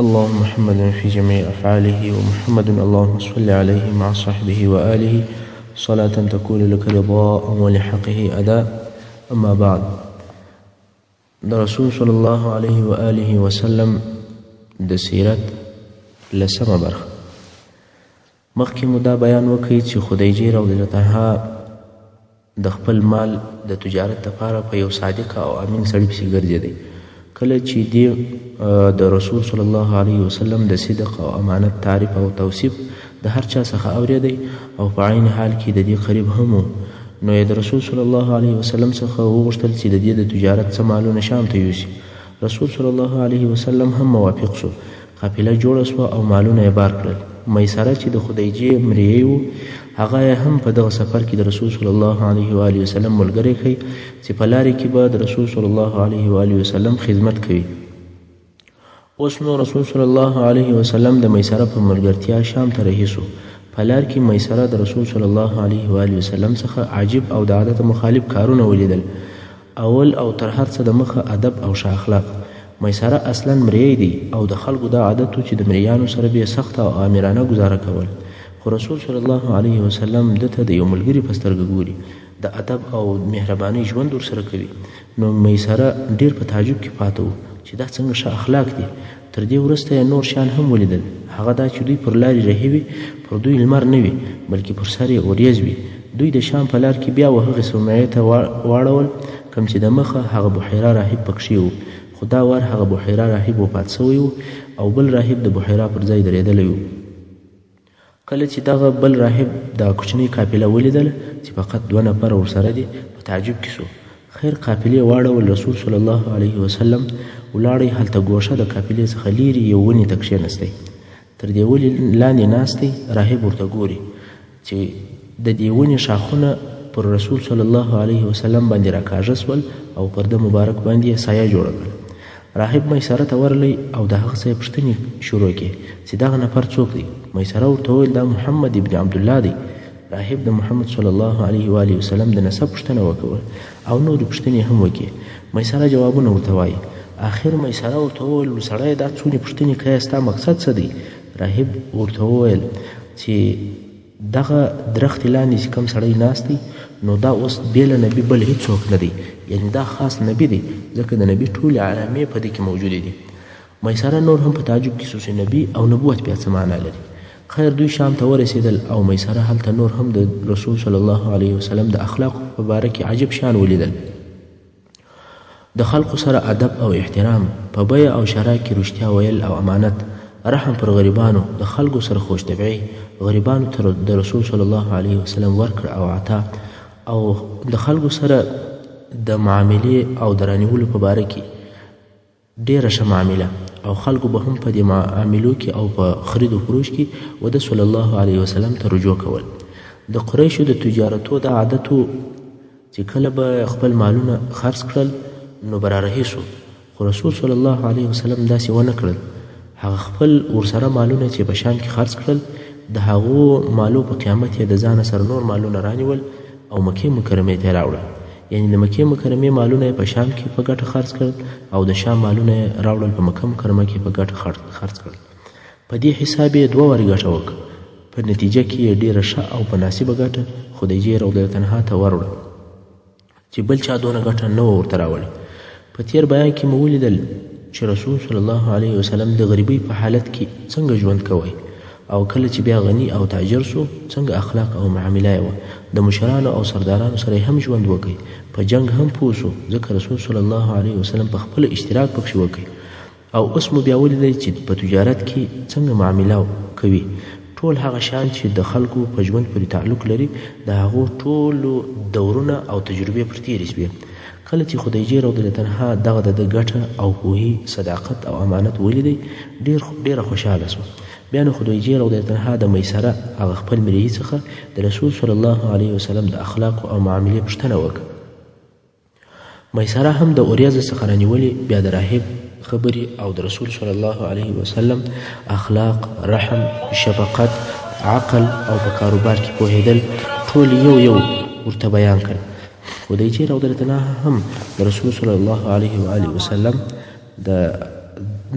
اللهم محمد في جميع أفعاله ومحمد اللهم صل عليه مع صحبه وآله صلاة تكون لك رضاء ولحقه أداء. أما بعد، د رسول صلی الله علیه و آله وسلم د سیرت لسمه برخه. مخکې مو دا بیان وکړی چې خدیجې رضی الله عنها د خپل مال د تجارت لپاره په یو صادق او امین سړي پسې ګرځېدی. کله چې دی د رسول صلی الله علیه وسلم د صدق او امانت تعریف او توصیف د هر چا څخه اورېدی او په عین حال کې د دې قریب هم و، نو یې د رسول صلی الله علیه وسلم څخه وغوښتل چې د دې د تجارت څه مالونه شام ته یوسي. رسول صلی الله علیه وسلم هم موافق شو. قافله جوړه سوه او مالونه یې بار کړل. میسره چې د خدیجې مریی و، هغه یې هم په دغه سفر کې د رسول صلی الله علیه و آله وسلم ملګری کړی چې په لارې کې به د رسول صلی الله علیه و آله وسلم خدمت کوي. اوس نو رسول صلی الله علیه وسلم د میسره په ملګرتیا شام ته رهي سو. په لار کې میسره د رسول صلی الله علیه و آله وسلم څخه عجیب او د عادت مخالف کارونه ولیدل. اول او تر هر څه د مخه ادب او ښه اخلاق. میسره اصلا مریی دی او د خلکو دا عادت و چې د مریانو سره به یې سخته او آمرانه ګزاره کول، خو رسول صلی الله علیه وسلم دته د یو ملګري په سترګه ګوري، د ادب او مهربانۍ ژوند ورسره کوي. نو میسره ډیر په تعجب کې پاته و چې دا څنګه ښه اخلاق دي. تر دې وروسته یې نور شیان هم ولیدل. هغه دا چې دوی پر لارې رهي وي، پر دوی لمر نه وي بلکې پر سر یې وریځ وي. دوی د شام په لار کې بیا وهغې صومعې ته واړول کوم چې د مخه هغه بحیره راهب پکښې و، خو دا وار هغه بحیره راهب وفات سوی و او بل راهب د بحیره پر ځای درېدلی و. کله چې دغه بل راهب دا کوچنۍ قافله ولیدله چې فقط 2 نفر ورسره دي، په تعجب کې سو. خیر قافلې واړول. رسول صلی الله علیه وسلم ولاړی. هلته ګوشه د قافلې څخه لیرې یو ونې ته کښېنستی. تر دې ونې لاندې ناستی. راهب ورته ګوري چې د دې ونې شاخونه پر رسول صلی الله علیه وسلم باندې راکاږه سول او پر د مبارک باندې یې سایه جوړه کړه. راهب میسره ته ورلی او د هغه څه یې پوښتنې شروع کړې چې دغه نفر څوک دی. میسره ورته وویل دا محمد ابن عبدالله دی. راهب د محمد صلی الله علیه و آله وسلم د نسب پوښتنه وکړه او نورې پوښتنې هم وکړې. میسره جوابونه ورته وایي. آخر میسره ورته وویل سړی دا څونې پوښتنې کوې، ستا مقصد څه دی؟ راهب ورته وویل چې دغه درختې لاندې چې کوم سړی ناست دی، نو دا اوس بې له نبي بل هیڅوک نه دی، یعنې دا خاص نبي دی، ځکه د نبي ټولې علامې په دې کې موجودې دي. میسره نور هم په تعجب کې سو چې نبي او نبوت بیا څه معنا لري. خیر دوی شام ته ورسېدل او میسره هلته نور هم د رسول صلی الله علیه وسلم د اخلاقو په باره کې عجب شیان ولیدل. د خلقو سره ادب او احترام، په بیه او شرا کې رښتیا ویل او امانت، رحم پر غریبانو، د خلکو سره خوش طبعي، غریبانو ته د رسول صلی الله علیه وسلم ورکړه او عطا، او د خلکو سره د معاملې او د رانیولو په باره کې ډیره ښه معامله، او خلکو به هم په دې معاملو کې او په خرید و فروش کې وده صلی الله علیه وسلم ته رجوع کول. د قریشو د تجارتو د عادتو چې کله به خپل مالونه خرڅ کړل نو به رارهي سو، خو رسول صلی الله علیه وسلم داسې ونه کړل. هغه خپل ورسره مالونه چې په شام کې خرڅ کړل، د هغو مالو په قیامت یې د ځانه سره نور مالونه رانیول او مکې مکرمې ته یې راوړل. یعنې د مکې مکرمې مالونه یې په شام کې په ګټه خرڅ کړل او د شام مالونه یې راوړل په مکه مکرمه کې په ګټه خرڅ کړل. په دې حساب یې 2 وارې ګټه وکړه. په نتیجه کې یې ډېره ښه او مناسبه ګټه خدیجې رضی الله عنها ته وروړه چې بل چا دونه ګټه نه وه ورته راوړې. په تېر بیان کې مو ولیدل چې رسول صلی الله علیه وسلم د غریبۍ په حالت کې څنګه ژوند کوی، او کله چې بیا غني او تاجر سو څنګه اخلاق او معامله یې وه. د مشرانو او سردارانو سره هم ژوند وکړي. په جنگ هم پوه سو، ځکه رسول صلی الله علیه وسلم په خپله اشتراک پکښې وکړي. او اوس مو بیا ولیدی چې په تجارت کې څنګه معامله کوي. ټول هغه شیان چې د خلکو په ژوند پورې تعلق لري، د هغو ټولو دورونه او تجربې پر تېرې شوې. کله چې خدیجې رضی الله عنها دغه د ګټه او پوهې، صداقت او امانت ولیدی، ډېره خوشحاله سوه. بیا نو خدیجې رضی الله عنها د میسره هغه خپل مریي څخه د رسول صلی الله علیه وسلم د اخلاقو او معاملې پوښتنه وکړه. میسره هم د اوریځو څخه رانیولې، بیا د راهب خبرې او د رسول صلی الله علیه وسلم اخلاق، رحم، شفقت، عقل او په کاروبار کې پوهېدل ټول یو ورته بیان کړل. خدیجې رضی الله عنها هم د رسول صلی الله علیه و آله وسلم د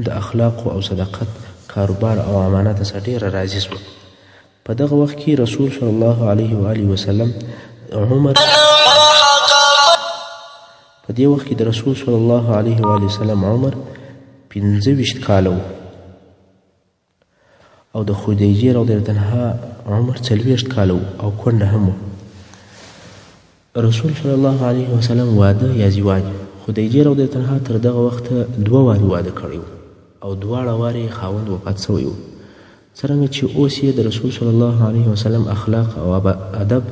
د اخلاقو او صداقت کاروبار او امانت څخه ډېره راضي شوه. په دغه وخت کې رسول صلی الله علیه و آله وسلم عمر په دې وخت کې د رسول صلی الله علیه و آله وسلم عمر 25 کاله و او د خدیجې رضی الله عنها عمر 40 کاله و او کونډه هم و. رسول صلی الله علیه وسلم واده یا زیواج خدیجې رضی الله عنها تر دغه وخته 2 وارې واده کړی و او دواړه وارې خاوند وفات شوی و. څرنګه چې اوس یې د رسول صلی الله علیه وسلم اخلاق او ادب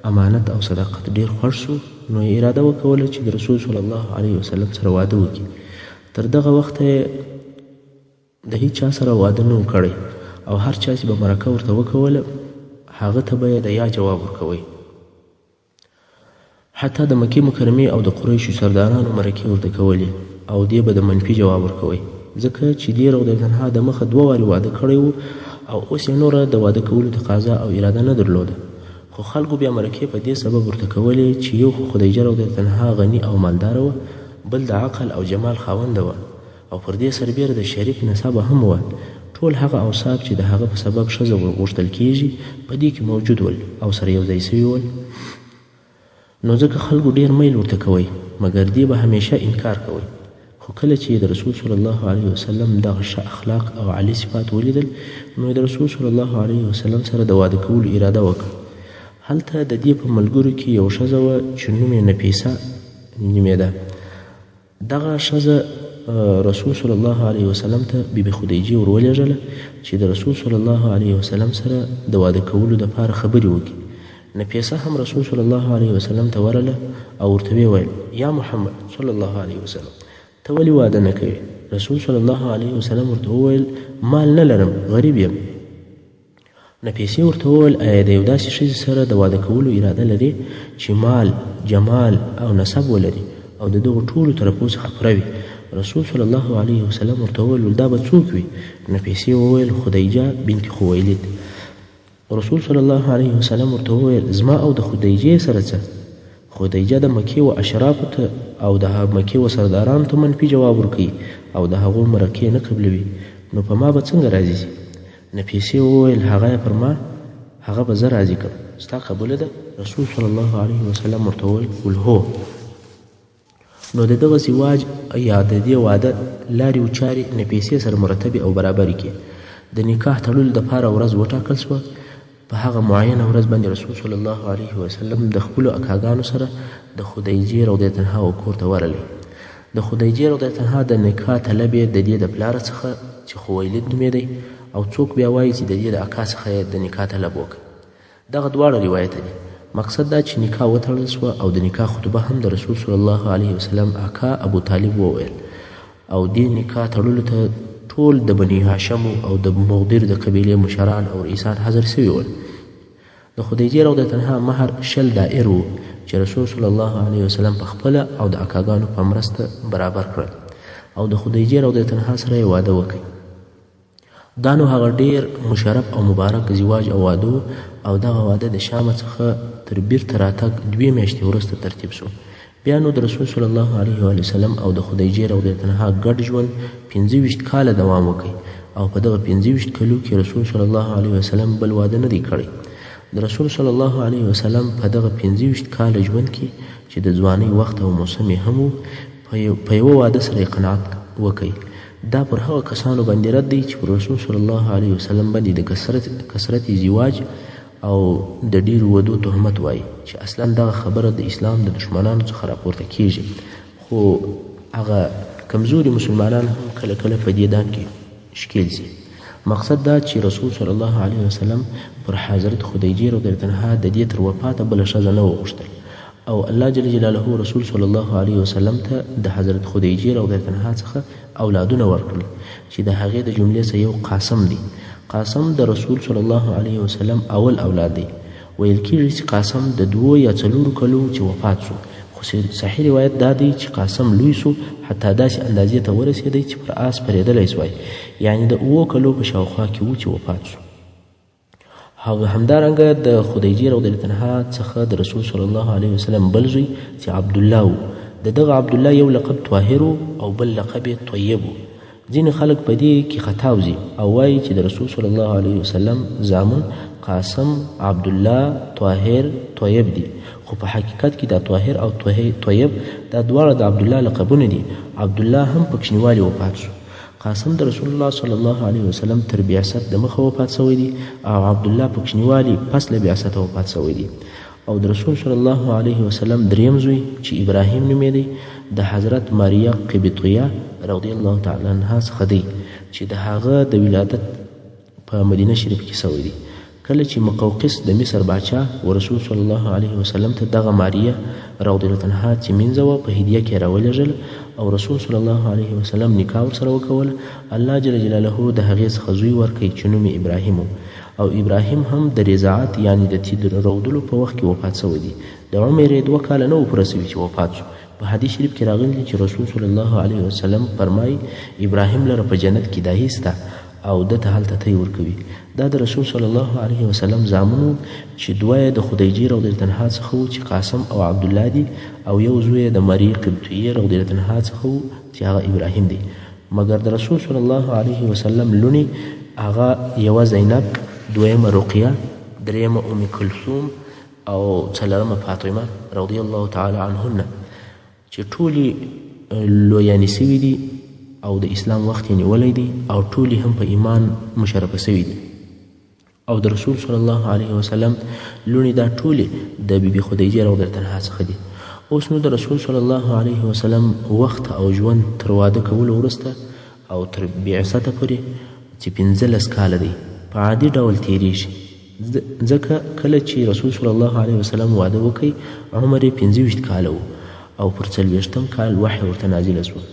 امانت او صداقت ډیر خوښ شو، نو یې اراده وکوله چې د رسول صلی الله علیه وسلم سره واده وکړي. تر دغه وخته یې د هیچ چا سره واده نه و کړی او هر چا چې به مرکه ورته وکوله هغه ته به یې د یا جواب ورکوی. حتی د مکې مکرمې او د قریشو سردارانو مرکې ورته کولې او دې به د منفي جواب ورکوی، ځکه چې دې رضی الله عنها د مخه 2 وارې واده کړی و او اوس یې نوره د واده کولو تقاضا او اراده نه درلوده. خو خلکو بیا مرکې په دې سبب ورته کولې چې یو خو خدیجه رضی الله عنها غني او مالداره وه، بل د عقل او جمال خاونده وه او پر دې سربیره د شریف نسبه هم وه. ټول هغه اوصاف چې د هغه په سبب ښځه غوښتل کیږي په دې کې موجود ول او سره یو ځای سوي ول، نو ځکه خلکو ډیر میل ورته کوئ، مګر دې به همیشه انکار کوئ. خو کله چې د رسول صلی الله علیه وسلم دغه ښه اخلاق او عالی صفات ولیدل، نو د رسول صلی الله علیه وسلم سره د واده کولو اراده وکړه. هلته د دې په ملګرو کې یو ښځه وه چې نوم یې نفیسه نومېده. دغه ښځه رسول صلی الله علیه وسلم ته بیبي خدیجې ورولېږله چې د رسول صلی الله علیه وسلم سره د واده کولو دپاره خبرې وکړي. نفیسه هم رسول صلی الله علیه وسلم ته ورله او ورته ویې ویل: یا محمد صلی الله علیه وسلم، ته ولې واده نه کوې؟ رسول صلی الله علیه وسلم ورته وویل: مال نه لرم، غریب یم. نفیسې ورته وویل: آیا د یو داسې ښځې سره د واده کولو اراده لرې چې مال، جمال او نسب ولري او د دغو ټولو طرفو څخه پوره وي؟ رسول صلی الله علیه وسلم ورته وویل: دا به څوک وي؟ نفیسې وویل: خدیجه بنت خویلد. رسول صلی الله علیه وسلم ورته وویل: زما او د خدیجې سره څه؟ خدیجه د مکې و اشرافو ته او د مکې و سردارانو ته منفي جواب ورکوي او د هغو مرکې نه قبلوي، نو په ما به څنګه راضي شي؟ نفیسې وویل: هغه یې پر ما، هغه به زه راضي کړم، ستا قبوله ده؟ رسول صلی الله علیه وسلم ورته وویل: هو. نو د دغه زواج یا د دې واده لارې و چارې نفیسې سره مرتبې او برابرې کړې. د نکاح تړلو دپاره ورځ وټاکل شوه. په هغه معینه ورځ باندې رسول صلی الله علیه وسلم د خپلو اکاګانو سره د خدیجې رضی الله عنها کور ته ورغلی. د خدیجې رضی الله عنها د نکاح طلب یې د دې د پلاره څخه چې خویلد نومېدی او څوک بیا وایي چې د دې د اکا څخه یې د نکاح طلب وکړ. دغه دواړه روایت دي. مقصد دا چې نکاح وتړل شوه او د نکاح خطبه هم د رسول صلی الله علیه وسلم اکا ابو طالب وویل او دې نکاح تړلو ته ټول د بني هاشم او د مغدر د قبیلې مشران او رئیسان حاضر سوي ول. د خدیجې رضی الله عنها مهر 60 دائر و چې رسول صلی الله علیه وسلم په خپله او د اکاګانو په مرسته برابر کړل او د خدیجې رضی الله عنها سره یې واده وکړ. دا نو هغه ډیر مشرف او مبارک زواج او واده او دغه واده د شام څخه تر بیرته راتګ 2 میاشتې وروسته ترتیب شو. بیا نو د رسول صلی الله علیه وسلم او د خدیجې رضی الله عنها ګډ ژوند 25 کاله دوام وکړ او په دغه 25 کلو کې رسول صلی الله علیه وسلم بل واده نه دی کړی. د رسول صلی الله علیه وسلم په دغه 25 کاله ژوند کې چې د ځوانۍ وخت او موسم یې هم په یوه واده سره یې قناعت وکړي. دا پر هغه کسانو باندې رد دی چې پر رسول صلی الله علیه وسلم باندې د کثرت زواج او د ډیرو ودو تهمت وایي چې اصلا دغه خبره د اسلام د دشمنانو څخه راپورته کیږي. خو هغه کمزوري مسلمانان هم کله کله په دې دام کې ښکیل شي. مقصد دا چې رسول صلی الله علیه وسلم پر حضرت خدیجې رضی الله عنها د دې تر وفاته بله ښځه نه وغوښتل او الله جل جلاله رسول صلی الله علیه وسلم ته د حضرت خدیجې رضی الله عنها څخه اولادونه ورکړل چې د هغې د جملې څخه یو قاسم دی. قاسم د رسول صلی الله علیه وسلم اول اولاد دی. ویل کېږي چې قاسم د 2 یا 4 کلو چې وفات شو، خو صحیح روایت دا دی چې قاسم لوی سو حتی داسې اندازې ته ورسېدی چې پر آس پرېدلی سوی، یعنې د 7 کلو په شاوخوا کې و چې وفات شو. همدارنګه د خدیجې رضی الله عنها څخه د رسول صلی الله علیه وسلم بل زوی چې عبدالله و. د دغه عبدالله یو لقب طاهر او بل لقب طیب و. ځینې خلک په دې کې خطا وځي او وایي چې د رسول صلی الله علیه وسلم زامن قاسم، عبدالله، طاهر، طیب دي، خو په حقیقت کې دا طاهر او طیب دا دواړه د عبدالله لقبونه دي. عبدالله هم په کوچنیوالي وفات شو. قاسم د رسول الله صلی الله علیه وسلم تر بعثت د مخه وفات شوی دی او عبدالله په کوچنیوالي پس له بعثت وفات شوی دی. او د رسول صلی الله علیه وسلم دریم زوی چې ابراهیم نومیده د حضرت ماریا قبطیه رضی الله تعالی عنها څخه دی چې د هغه د ولادت په مدینه شریف کې شوی دی. کله چې مقوقس د مصر باچا و رسول صلی الله علیه وسلم ته دغه ماریا رضی الله عنها چې مینځوه په هدیه کې راولېږله او رسول صلی الله علیه وسلم نکاح ورسره وکوله، الله جل جلاله د هغې څخه زوی ورکړی چې نوم یې ابراهیم و. او ابراهیم هم د رضاعت یعنی د تیږ رودلو په وخت کې وفات شوی دی. د عمر یې 2 کاله نه و پوره شوي چې وفات شو. په حدیث شریف کې راغلی دی چې رسول صلی الله علیه وسلم فرمایي ابراهیم لره په جنت کې داهي سته او ده ته هلته تی ورکوي. دا د رسول صلی الله علیه وسلم زامن چې دوه یې د خدیجې رضی الله عنها څخه وو چې قاسم او عبدالله دي او یو زوی د مریم قبطیه رضی الله عنها څخه وو چې هغه ابراهیم دی. مګر د رسول صلی الله علیه وسلم لونی هغه یوه زینب، دویمه رقیه، دریمه ام کلثوم او څلورمه فاطمه رضی الله تعالی عنهن چې ټولې لویانې سوي دي او د اسلام وخت یې نیولی دی او ټولې هم په ایمان مشرفه سوي دي. او د رسول صلی الله علیه وسلم لوڼې دا ټولې د بیبي خدیجې رضی الله عنها څخه دي. اوس نو د رسول صلی الله علیه وسلم وخت او ژوند تر واده کولو وروسته او تر بعثته پورې چې 15 کاله دی په عادي ډول تیریږي، ځکه کله چې رسول صلی الله علیه وسلم واده وکړي عمر یې 25 کاله و او پر 40م کال وحی ورته نازله شوه.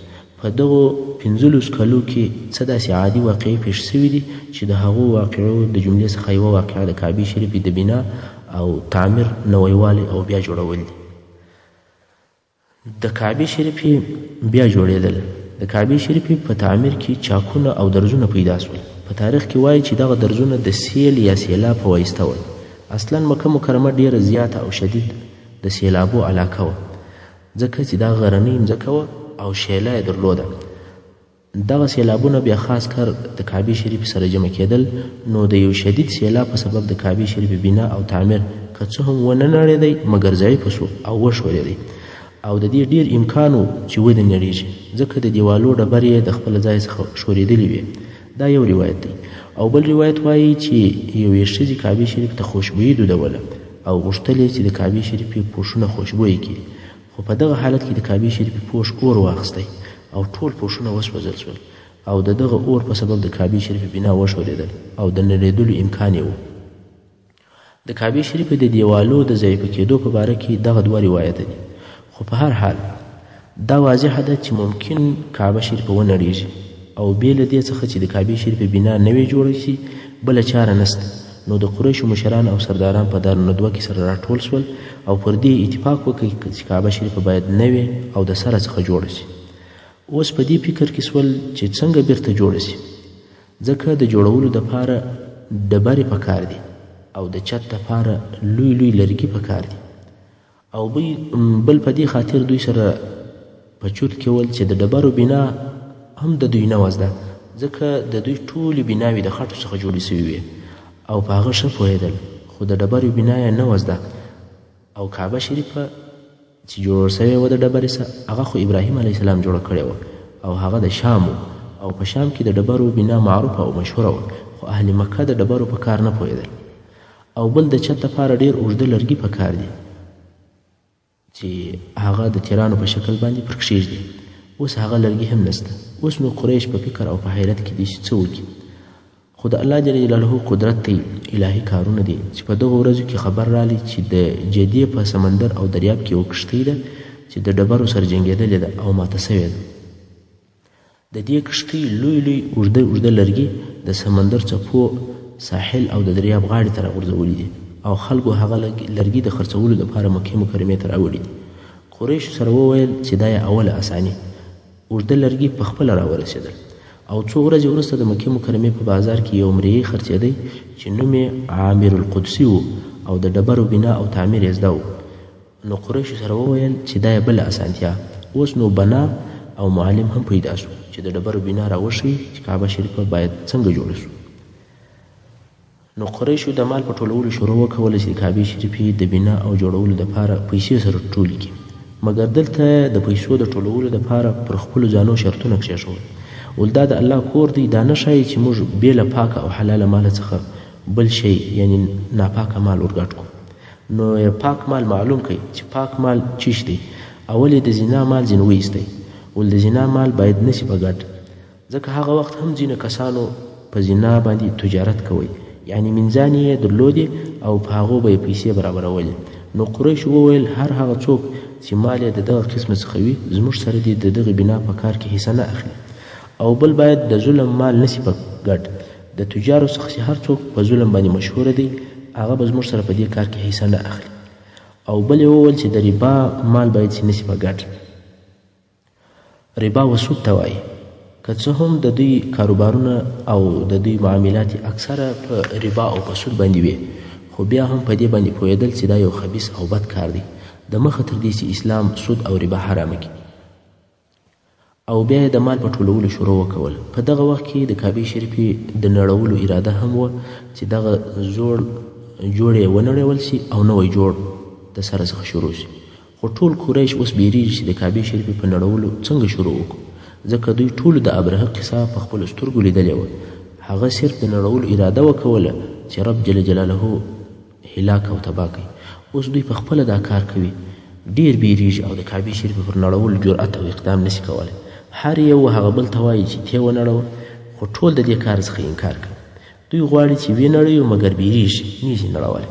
په دغو 15 کالو کې څه داسې عادي واقعې پیښ شوي دي چې د هغو واقعو د جملې څخه یوه واقعه د کعبې شریفې د بنا او تعمیر نویوالی او بیا جوړول دي. د کعبې شریفې بیا جوړېدل. د کعبې شریفې په تعمیر کې چاکونه او درزونه پیدا شول. په تاریخ کې وایي چې دغه درزونه د سیل یا سیلاب په واسطه ول. اصلا مکه مکرمه ډیره زیاته او شدید د سیلابو علاقه وه، ځکه چې دا غرنۍ مځکه وه او شیله یې درلوده. دغه سیلابونه بیا خاص کار د کعبې شریف سره جمع کېدل، نو د یو شدید سیلاب په سبب د کعبې شریف بنا او تعمیر که څه هم ونه نړېدی مګر ضعیفه سو او وشورېدی او د دې ډیر امکان و چې ودې نړېږي، ځکه د دیوالو ډبرې یې د خپل ځای څخه شورېدلې وې. دا یو روایت دی. او بل روایت وایي چې یوې ښځې کعبې شریف ته خوشبویي دودوله او غوښتل یې چې د کعبې شریف پوښونه خوشبویه کړي، خو په دغه حالت کې د کعبې شریف پوښ اور واخیستی او ټول پوښونه وسوځل شول او د دغه اور په سبب د کعبې شریف بنا وشورېدل او د نړېدلو امکان یې و. د کعبې شریف د دیوالو د ضعیفه کېدو په باره کې دغه 2 روایته دي، خو په هر حال دا واضحه ده چې ممکن کعبه شریف ونړېږي او بې له دې څخه چې د کعبې شریف بنا نوې جوړه شي بله چاره نسته. نو د قریشو مشران او سرداران په دارالندوه کې سره راټول شول او پر دې اتفاق وکړي چې کعبه شریف باید نوې او د سره څخه جوړه شي. اوس په دې فکر کې سول چې څنګه بیرته جوړه شي، ځکه د جوړولو دپاره ډبرې پکار دي او د چت دپاره لوی لوی لرګي پکار دي او بل په دې خاطر دوی سره په چوت کې ول چې د ډبرو بنا هم د دوی نه وزده، ځکه د دوی ټولې بناوې د خټو څخه جوړې سوي وې او په هغه ښه پوهېدل، خو د ډبرو بنا یې نه وزده. او کعبه شریفه چې جوړ سوې وه د ډبرې سره هغه خو ابراهیم علیه السلام جوړه کړې وه او هغه د شام و او په شام کې د ډبرو بنا معروفه او مشهوره وه، خو اهل مکه د ډبرو په کار نه پوهېدل. او بل د چت لپاره ډېر اوږده لرګي په کار دي چې هغه د تیرانو په شکل باندې پر کښېږدي. اوس هغه لرګي هم نسته. اوس نو قریش په فکر او په حیرت کې دي چې څه وکړي، خو د الله جل جلاله قدرت ته الهي کارونه دي چې په دغو ورځو کې خبر رالی چې د جدې په سمندر او دریاب کې یوه کښتۍ ده چې د ډبرو سره جنګېدلې ده او ماته سوې ده. د دې کښتۍ لوی لوی اوږده اوږده لرګي د سمندر څپو ساحل او د دریاب غاړې ته راغورځولي دي او خلکو هغه لرګي د خرڅولو دپاره مکې مکرمې ته راوړي دي. قریشو سره وویل چې دا یې اوله اساني. اوږده لرګي په خپله راورسېدل او څو ورځې وروسته د مکې مکرمې په بازار کې یو مریی خرڅېدی چې نوم یې عامر القدسي و او د ډبرو بنا او تعمیر یې زده و. نو قریشو سره وویل چې دا یې بله اسانتیا، اوس نو بنا او معلم هم پیدا شو چې د ډبرو بنا راوښیي چې کعبه شریفه باید څنګه جوړه شو. نو قریشو د مال په ټولولو شروع وکوله چې د کعبې شریفې د بنا او جوړولو دپاره پیسې سره ټولې کړي، مګر دلته د پیسو د ټولولو دپاره پر خپلو ځانو شرطونه کېښول. ول دا د الله کور دی، دا نه ښایي چې موږ بې له پاکه او حلاله ماله څخه بل شی یعنی ناپاکه مال ورګډ کړو. نو یې پاک مال معلوم کړئ چې پاک مال چیش دی. اول یې د زنا مال ځینې وایستی. ول د زنا مال باید نشي په ګډ، ځکه هغه وخت هم ځینې کسانو په زنا باندې تجارت کوي، یعنی منځان یې درلودې او په هغو به یې پیسې برابرولې. نو قریشو وویل هر هغه څوک چې مال یې د دغه قسمه څخه وي زموږ سره دې د دغې بنا په کار کې حصه نه اخلي، او بل باید د ظلم مال نشي په ګډ. د تجارو څخه چې هر څوک په ظلم باندې مشهوره دی هغه به زموږ سره په دې کار کې حصه نه اخلي. او بل یې وویل چې د ربا مال باید چې نشي په ګډ. ربا و سود ته وایي. که څه هم د دوی کاروبارونه او د دوی معاملات اکثره په ربا او په سود باندې وي، خو بیا هم په دې باندې پوهېدل چې دا یو خبیث او بد کار دی، د مخه تر دې چې اسلام سود او ربا حرامه کړي. او بیا یې د مال په ټولولو شروع وکول. په دغه وخت کې د کعبې شریفې د نړولو اراده هم وه چې دغه جوړ یې ونړول شي او نوی جوړ د سره څخه شروع شي. خو ټول قریش اوس بیریږي چې د کعبې شریفې په نړولو څنګه شروع وکړو، ځکه دوی ټولو د ابرهه قصه په خپلو سترګو لیدلې وه. هغه صرف د نړولو اراده وکوله چې رب جل جلاله هلاک او تباه کړي. اوس دوی په خپله دا کار کوي، ډېر بیریږي او د کعبې شریفې پر نړولو جرأت او اقدام نشي کولی. هر یو هغه بل ته وایي چې ته یې ونړوه، خو ټول د دې کار څخه انکار کوي. دوی غواړي چې ویې نړوي مګر بیریږي، نشي نړولی.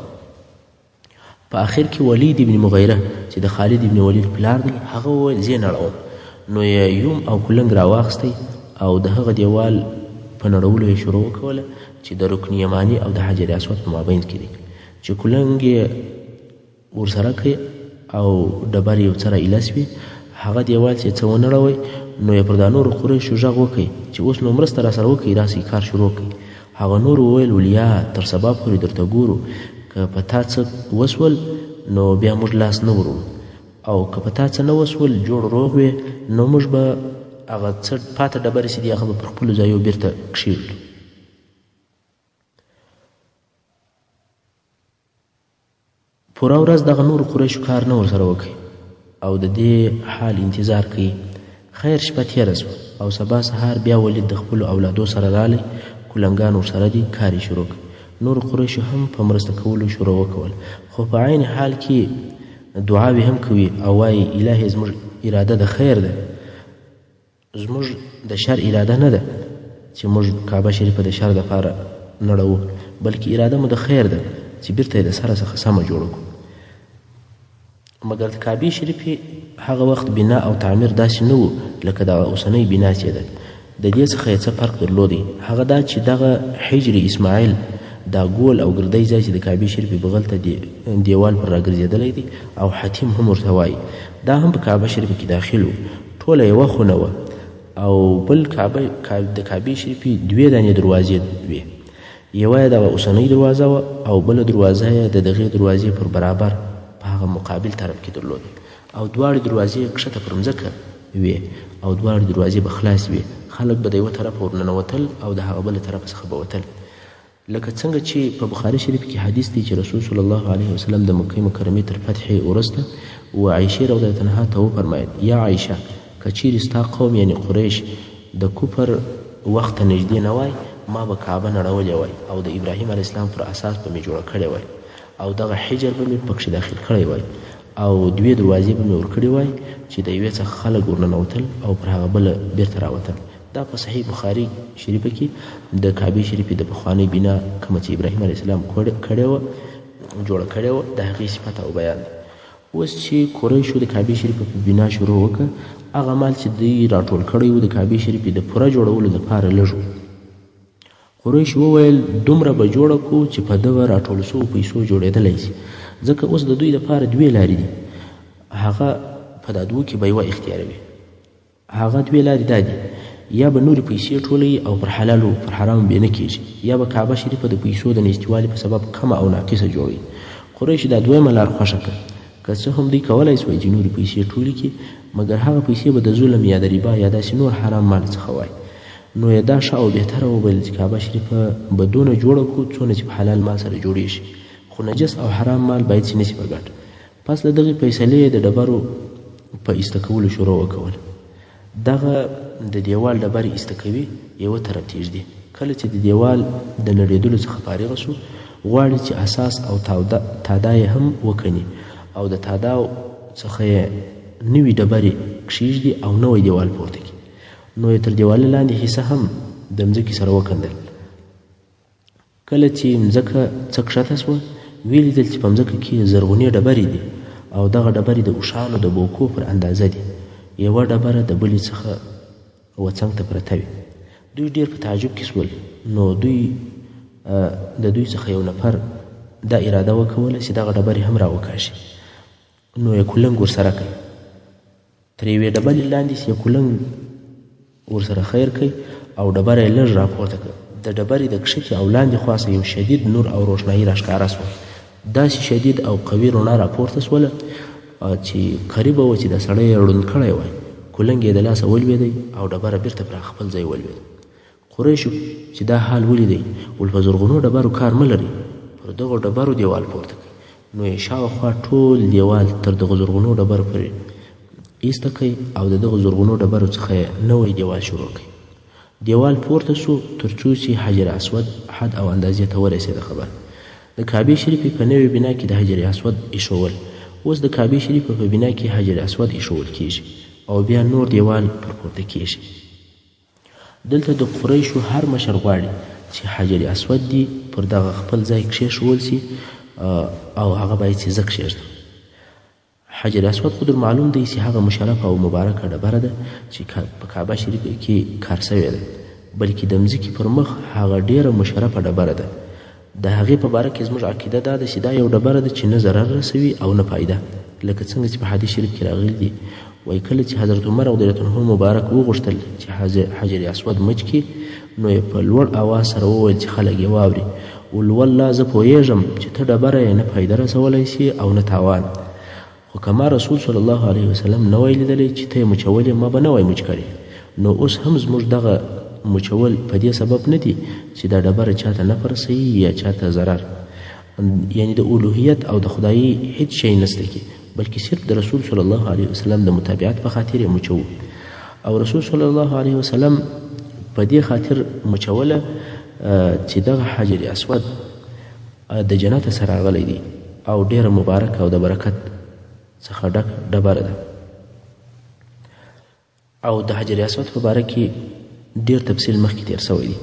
په آخر کې ولید ابن مغیره چې د خالد ابن ولید پلار دی هغه وویل زه یې نړوم. نو یې یوم او کلنګ راواخیستی او د هغه دیوال په نړولو یې شروع وکوله چې د رکن یماني او د حجر اسود په مابین کې دی. چې کلنګ یې ورسره کړي او ډبر یې ورسره ایله سوي، هغه دیوال چې څه ونړوئ نو یې پر دا نورو قریشو غږ وکړي چې اوس نو مرسته راسره وکړئ، راسئ کار شروع کړئ. هغه نور وویل ولیا تر سبا پورې درته ګورو، که په تا څه وسول نو بیا موږ لاس نه ورو، او که په تا څه نه وسول جوړ روغ وې نو موږ به هغه څه پاته ډبرې چې دي هغه به پر خپلو ځایو بیرته کښېږدو. پوره ورځ دغه نورو قریشو کار نه ورسره وکړي او د دې حال انتظار کوي. خیر شپه تېره شوه او سبا سهار بیا ولید د خپلو اولادو سره رالی، کلنګان ورسره دي، کار یې شروع کړ. نورو قریشو هم په مرسته کولو شروع وکول، خو په عین حال کې دعاوې هم کوي او وایي الهي زموږ اراده د خیر ده، زموږ د شر اراده نه ده چې موږ کعبه شریفه د شر دپاره نړوو، بلکې اراده مو د خیر ده چې بیرته یې د سره څخه سمه جوړه کړو. مګر د کعبې شریفې هغه وخت بنا او تعمیر داسې نه و لکه دغه اوسنۍ بنا چې ده. د دې څخه یې څه فرق درلودی، هغه دا چې دغه حجر اسماعیل دا ګول او ګردی ځای چې د کعبې شریفې بغل ته دیوال پر راګرځېدلی دی او حتیم هم ورته وایي، دا هم په کعبه شریفه کې داخل و. ټوله یوه خونه وه او بل د کعبې شریفې دوې دانې دروازې وې، یوه یې دغه اوسنۍ دروازه وه او بله دروازه یې د دغې دروازې پر برابر په هغه مقابل طرف کې درلوده، او دواړې دروازې کښته پر مځکه وې او دواړې دروازې به خلاص وې. خلک به د یوه طرفه ورننوتل او د هغه بله طرفه څخه به وتل. لکه څنګه چې په بخاري شریف کې حدیث دی چې رسول صلی الله علیه وسلم د مکې مکرمې تر فتحې وروسته و عایشې رضی الله عنها ته وفرمایل یا عایشه که چیرې ستا قوم یعنې قریش د کفر وخت ته نږدې نه وای ما به کعبه نړولې وای او د ابراهیم علیه السلام پر اساس به مې جوړه کړې وای او دغه حجر به مې پکښې داخل کړی وای او دوې دروازې به مې ورکړې وای چې د یوې څخه خلک ورننوتل او پر هغه بله بیرته راوتل. دا په صحیح بخاري شریفه کې د کعبې شریفې د پخوانۍ بنا کومه چې ابراهیم علیه السلام کړې وه جوړه کړې وه د هغې صفت او بیان دی. اوس چې قریشو د کعبې شریفه په بنا شروع وکړه، هغه مال چې دوی راټول کړی و د کعبې شریفې د پوره جوړولو دپاره لږ و. قریش وویل دومره به جوړه کړو چې په دغه راټولو سوو پیسو جوړېدلی شي، ځکه اوس د دوی دپاره دوې لارې دي، هغه په دا دوو کې به یوه اختیاروي. هغه دوې لارې دا دي، یا به نورې پیسې ټولوي او پر حلالو پر حرامو بې نه کېږي، یا به کعبه شریفه د پیسو د نږدېوالي په سبب کمه او ناقصه جوړوي. قریش دا دویمه لار خوښه کړه. که څه هم دوی کولی سوی چې نورې پیسې ټولې کړي مګر هغه پیسې به د ظلم یا د ربا یا داسې نور حرام مال څخه وای. نو یې دا ښه او بهتره وبلل چې کعبه شریفه به دونه جوړه کړو څونه چې په حلال مال سره جوړې شي، خو نجس او حرام مال باید چې نشي په ګټه. پس له دغې فیصلې د ډبرو په ایسته کولو شروع وکول. دغه د دیوال ډبرې ایسته کوي یوه طرف تیږدي. کله چې د دیوال د نړېدلو څخه فارغه شو غواړي چې اساس او تادا یې هم وکني او د تاداو څخه یې نوي ډبرې کښیږدي او نوی دیوال پورته کړي. نو یې تر دیواله لاندې حصه هم د مځکې سره وکندل. کله چې مځکه څه کښته سوه ویې لیدل چې په مځکه کې زرغونې ډبرې دي او دغه ډبرې د اوښانو د بوکو پر اندازه دي. یوه ډبره د بلې څخه وڅنګ ته پرته وي. دوی ډېر په تعجب کې سول. نو دوی د دوی څخه یو نفر دا اراده وکوله چې دغه ډبرې هم راوکاږي. نو یې کلنګ ورسره کوي. تر یوې ډبرې لاندې یې کلنګ ورسره خیر کوي او ډبره یې لږ راپورته کړه. د ډبرې د کښتې او لاندې خوا څخه یو شدید نور او روښنایي راښکاره سوه. داسې شدید او قوي رڼا راپورته سوله چې قریبه وه چې د سړی یې ړوند کړی وای. کلنګ یې د لاسه ولوېدی او ډبره بیرته پر خپل ځای ولوېده. قریشو چې دا حال ولیدی ول په زرغونو ډبرو کار مه لري، پر دغو ډبرو دیوال پورته کړئ. نو یې شاوخوا ټول دیوال تر دغو زرغونو ډبرو پورې ایسته کوي او د دغو زرغونو ډبرو څخه یې نوی دیوال شروع کوي. دیوال پورته سو تر څو چې حجر اسود حد او اندازې ته ورسېده. خبر د کعبې شریفې په نوې بنا کې د حجر اسود ایښول. اوس د کعبې شریفې په بنا کې حجر اسود ایښول کیږي او بیا نور دیوال پر پورته کیږي. دلته د قریشو هر مشر غواړي چې حجر اسود دی پر دغه خپل ځای کښېښول سي او هغه باید چې زه کښېږدم. حجر اسود خو در معلوم دی چې هغه مشرفه او مبارکه ډبره ده چې په کعبه شریفه کې کار سوې ده، بلکې د مځکې پر مخ هغه ډیره مشرفه ډبره ده. د هغې په باره کې زموږ عقیده دا ده چې دا یو ډبره ده چې نه ضرر رسوي او نه فایده. لکه څنګه چې په حدیث شریف کې راغلي دي وایي کله چې حضرت عمر رضی الله عنه مبارک وغوښتل چې حجر اسود مچ کړي نو یې په لوړ اواز سره وویل چې خلک یې واوري ول والله زه پوهیږم چې ته ډبره یې نه فایده رسولی سي او نه تاوان، خو که ما رسول صلی الله علیه وسلم نه وای لیدلی چې ته یې مچولې ما به نه وای مچ کړې. نو اوس هم زموږ دغه مچول په دې سبب نه دي چې دا ډبره چاته نفع رسوي یا چاته ضرر، یعنی د الوهیت او د خدایي هیڅ شی نسته کې، بلکې صرف د رسول صلی الله علیه وسلم د متابعت په خاطر یې مچوو. او رسول صلی الله علیه وسلم په دې خاطر مچوله چې دغه حجر اسود د جنت سره راغلی دی او ډیره مبارک او د برکت څخه ډک ډبره ده. او د حجر اسود په باره کې ډیر تفصیل مخکې تیر سوی دی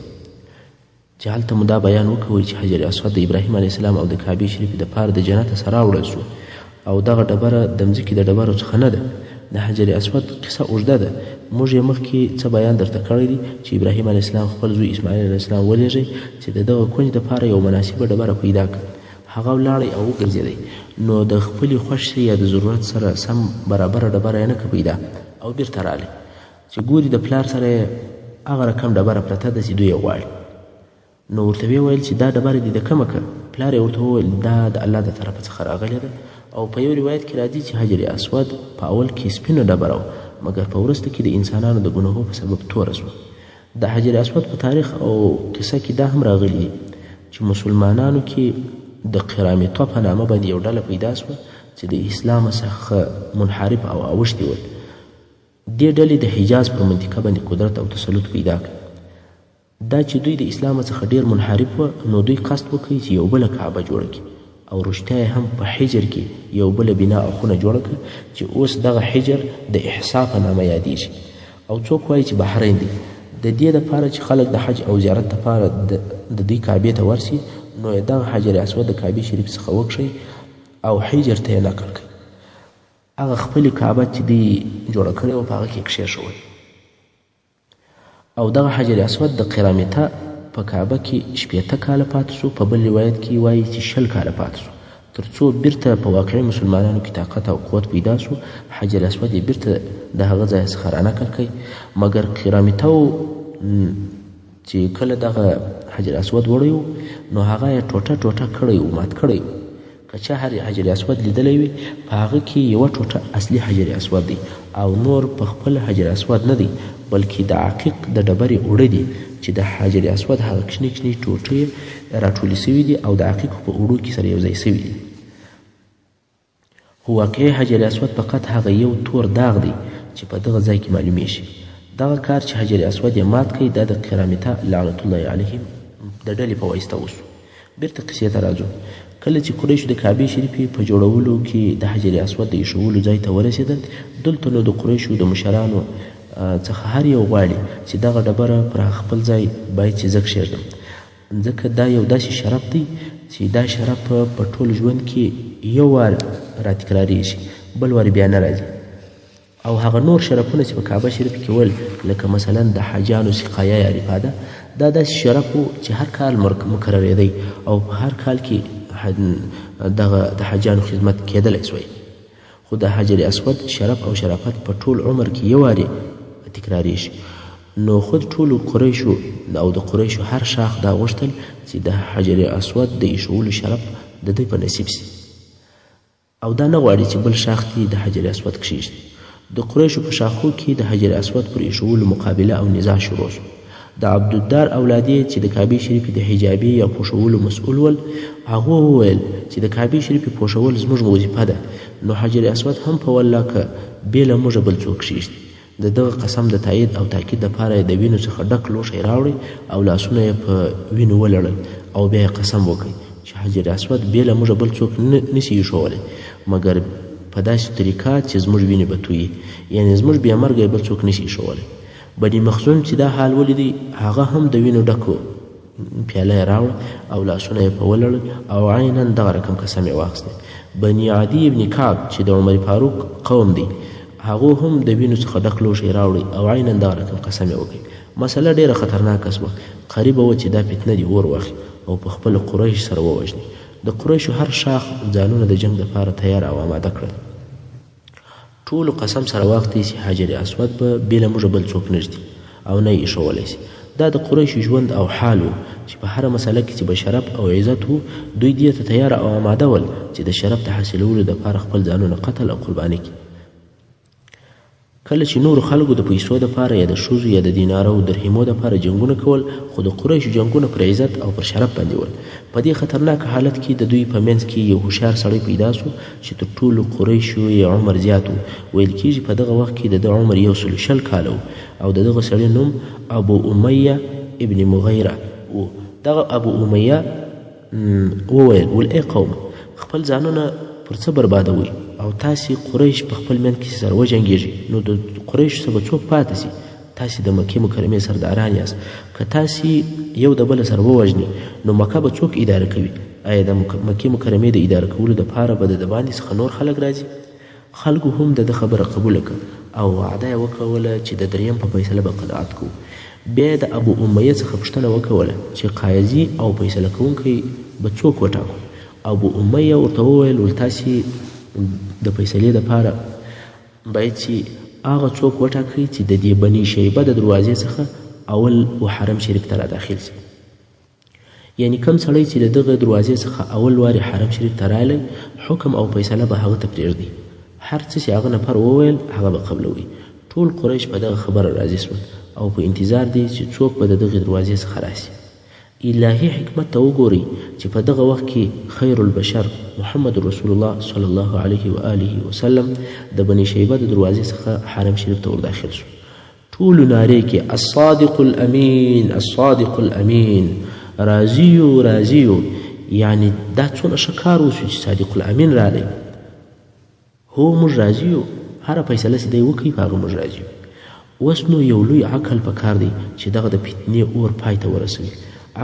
چې هلته مو دا بیان وکوئ چې حجر اسود د ابراهیم علیه السلام او د کعبې شریفې دپاره د جنت څخه راوړل سو او دغه ډبره د مځکې د ډبرو څخه نه ده. د حجر اسود قصه اوږده ده. موږ یې مخکې څه بیان درته کړی دی چې ابراهیم علیه السلام خپل زوی اسماعیل علیه السلام ولیږئ چې د دغه کونج دپاره یو مناسبه ډبره پیدا کړه. هغه ولاړی او وګرځېدی نو د خپلې خوښې یا د ضرورت سره سم برابره ډبره یې نه که پیدا او بیرته رالی چې ګوري د پلار سره یې هغه رقم ډبره پرته ده چې دوی یې غواړي. نو ورته ویې ویل چې دا ډبره دې د کومه که؟ پلار یې ورته وویل دا د الله د طرفه څخه راغلې ده. او په یو روایت کې راځي چې حجر اسود په اول کې سپینه ډبره وه مګر په وروسته کې د انسانانو د ګناهو په سبب توره سوه. د حجر اسود په تاریخ او قصه کې دا هم راغلي دي چې مسلمانانو کې د قرامطه په نامه باندې یو ډله پیدا سوه چې د اسلام څخه منحرف او اوښتي ول. دې ډلې د حجاز پر منطقه باندې قدرت او تسلط پیدا کړ. دا چې دوی د اسلام څخه ډیر منحرف وه نو دوی قصد وکړي چې یو بله کعبه جوړه کړي او رښتیا هم په حجر کې یو بله بنا او خونه جوړه کړه چې اوس دغه حجر د احصا په نامه یادیږي. او څوک وایي چې بحرین دی. د دې دپاره چې خلک د حج او زیارت دپاره د دوی کعبې ته ورسي نو یې دغه حجر اسود د کعبې شریف څخه وکښئ او حجر ته یې نقل کړئ. هغه خپلې کعبه چې دوی جوړه کړې وه په هغه کې کښېښوئ. او دغه حجر اسود د قرامطه په کعبه کې 80 کاله پاتې سو. په بل روایت کې وایي چې 60 کاله پاتې سو تر څو بیرته په واقعي مسلمانانو کې طاقت او قوت پیدا سو. حجر اسود یې بیرته د هغه ځای څخه رانقل کړئ. مګر قرامطه چې کله دغه حجر اسود وړی نو هغه یې ټوټه ټوټه کړی و، مات کړی و. که چا هر حجر اسود لیدلی وي په هغه کې یوه ټوټه اصلي حجر اسود دی او نور په خپل حجر اسود نه دی بلکې د عقیق د ډبرې اوړه دي چې د حجر اسود هغه کشنې کشنې ټوټې راټولې سوي دي او د عقیق په اوړو کې سره یوځای سوي دي خو واقعي حجر اسود فقط هغه یو تور داغ دی چې په دغه ځای کې معلومیږي دغه کار چې حجر اسود یې مات کړي دا د قرامطه لعنت الله علیهم د ډلې په واسطه وسو بیرته قصې ته راځو کله چې قریشو د کعبې شریفې په جوړولو کې د حجر اسود د ایښولو ځای ته ورسېدل دلته نو د قریشو د مشرانو څخه هر یو غواړي چې دغه ډبره پر خپل ځای باید چې زه کښېږدم ځکه دا یو داسې شرف دی چې دا شرف په ټول ژوند کې یو وار راتکراریږي بل وار بیا نه راځي او هغه نور شرفونه چې په کعبه شریف کې ول لکه مثلا د حاجیانو سقایا یا رفاده دا داسې شرف و چې هر کال مکررېدی او په هر کال کې دغه د حاجیانو خدمت کېدلی سوی خو د حجر اسود شرف او شرافت په ټول عمر کې یو وارې تکراریږي نو خود ټولو قریشو او د قریشو هر شاخ دا غوښتل چې د حجر اسود د ایښولو شرف د دوی په نصیب سي او دا نه غواړي چې بل شاخ دې د حجر اسود کښېږدي د قریشو په شاخو کې د حجر اسود پر ایښولو مقابله او نزاع شروع شو د عبدالدار اولادې چې د کعبې شریفې د حجابې یا پوښولو مسؤل ول هغو وویل چې د کعبې شریفې پوښول زموږ وظیفه ده نو حجر اسود هم په والله که بې له موږه بل څوک کښېږدي د دغه قسم د تایید او تاکید دپاره یې د وینو څخه ډک لوښی راوړی او لاسونه یې په وینو ولړل او بیا یې قسم وکړي چې حجر اسود بې له موږه بل څوک نسي ایښولی مګر په داسې طریقه چې زموږ وینې به تویي یعنې زموږ بیا مرګه یې بل څوک نسي ایښولی بني مخزوم چې دا حال ولیدی هغه هم د وینو ډکو پیاله یې راوړه او لاسونه یې په ولړل او عینا دغه رقم قسم یې واخیستی بني عدي ابن کعب چې د عمر فاروق قوم دی هغو هم د وینو څخه ډک لوښی راوړی او عینا دغه رقم قسم یې وکړي مسله ډېره خطرناکه شوه قریبه وه چې دا فتنه دې اور واخلي او په خپل قریش سره ووژني د قریشو هر شاخ ځانونه د جنګ دپاره تیار او آماده کړل ټولو قسم سره واختی چې حجر اسود به بې له موږه بل څوک نږدي او نه یې ایښولی شي دا د قریشو ژوند او حال و چې په هره مسله کې چې به شرف او عزت و دوی دې ته تیار او آماده ول چې د شرف د حاصلولو دپاره خپل ځانونه قتل او قرباني کړي کله چې نورو خلکو د پیسو دپاره یا د ښځو یا د دینارو او درهمو دپاره جنګونه کول خو د قریشو جنګونه پر عزت او پر شرف باندې ول په دې خطرناک حالت کې د دوی په منځ کې یو هوښیار سړی پیدا سو چې تر ټولو قریشو یې عمر زیات و ویل کېږي په دغه وخت کې د ده عمر 160 کاله و او د دغه سړي نوم ابو امیه ابن مغیره و دغه ابو امیه وویل ول ای قوم خپل ځانونه پر څه بربادوئ او تاسې قریش په خپل منځ کې سره وجنګېږئ نو د قریشو څخه به څوک پاتې سي تاسې د مکې مکرمې سرداران یاست که تاسې یو د بله سره ووژنئ نو مکه به څوک اداره کوي آیا د مکې مکرمې د اداره کولو دپاره به د ده باندې څخه نور خلک راځي خلکو هم د ده خبره قبوله کړه او وعده یې وکوله چې د دریم په فیصله به قناعت کوو بیا د ابو امیه څخه پوښتنه وکوله چې قاضي او فیصله کوونکی به څوک وټاکو ابو امیه ورته وویل ول تاسې د فیصلې دپاره باید چې هغه څوک وټاکئ چې د دې بني شیبه د دروازې څخه اول و حرم شریف ته را داخل سي یعنی کم سړی چې د دغه دروازې څخه اول وارې حرم شریف ته راغلی حکم او فیصله به هغه ته پرېږدي هر څه چې هغه نفر وویل هغه به قبلوي ټول قریش په دغه خبره راضي سول او په انتظار دی چې څوک به د دغې دروازې څخه راسي الهي حکمت ته وګورئ چې په دغه وخت کې خیر البشر محمد رسول الله صلی الله علیه و آله وسلم د بني شیبه د دروازې څخه حرم شریف ته ورداخل شو ټولو نارې کې الصادق الامین الصادق الامین راضیو راضیو یعنی دا څونه ښه کار وشو چې صادق الامین راغی هو موږ راضي یو هره فیصله چې دی وکړي په هغه موږ راضي یو اوس نو یو لوی عقل پکار دی چې دغه د فتنې اور پای ته ورسوي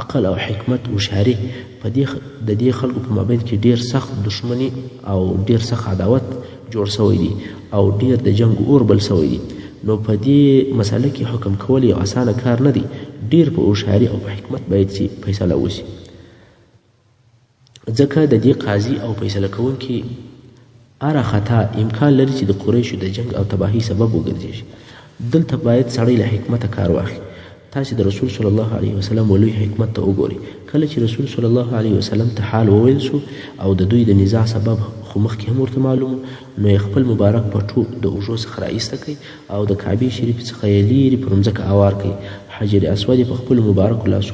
عقل او حکمت هوښیاري په د دې خلکو په مابین کې ډېر سخت دښمني او ډېر سخت عداوت جوړ سوی دی او ډېر د جنګ اور بل سوی دی نو په دې مسله کې حکم کول یو اسانه کار نه دی ډېر په هوښیاري او په حکمت باید چې فیصله وشي ځکه د دې قاضي او فیصله کوونکي هره خطا امکان لري چې د قریشو د جنګ او تباهي سبب وګرځي دلته باید سړی له حکمته کار واخلي تاسې د رسول صلی الله علیه وسلم ولوی حکمت ته وګورئ. کله چې رسول صلی الله علیه وسلم ته حال وویل سو او د دوی د نزاع سبب خو مخکې هم ورته معلوم نو یې خپل مبارک پټو د اوږو څخه رایسته کړئ او د کعبې شریف څخه یې لیرې پر مځکه اوار کړئ. حجر اسود یې په خپلو مبارکو لاسو